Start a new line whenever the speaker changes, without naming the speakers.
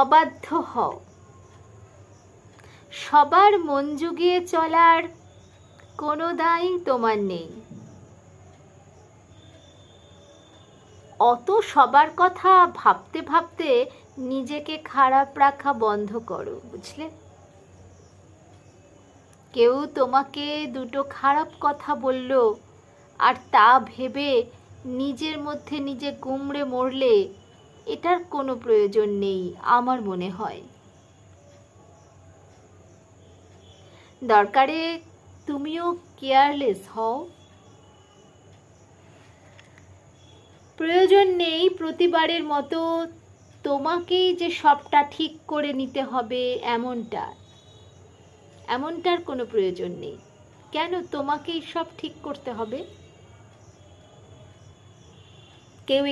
অবাধ্য হও। সবার মন জুগিয়ে চলার কোনো দায় তোমার নেই। অত সবার কথা ভাবতে ভাবতে নিজেকে খারাপ রাখা বন্ধ করো, বুঝলে? কেউ তোমাকে দুটো খারাপ কথা বলল, আর তা ভেবে নিজের মধ্যে নিজে গুমড়ে মরলে এটার কোনো প্রয়োজন নেই আমার মনে হয়। দরকারে তুমিও কেয়ারলেস হও। প্রয়োজন নেই প্রতিবারের মতো তোমাকেই যে সবটা ঠিক করে নিতে হবে এমনটার কোনো প্রয়োজন নেই। কেন তোমাকেই সব ঠিক করতে হবে? কেউ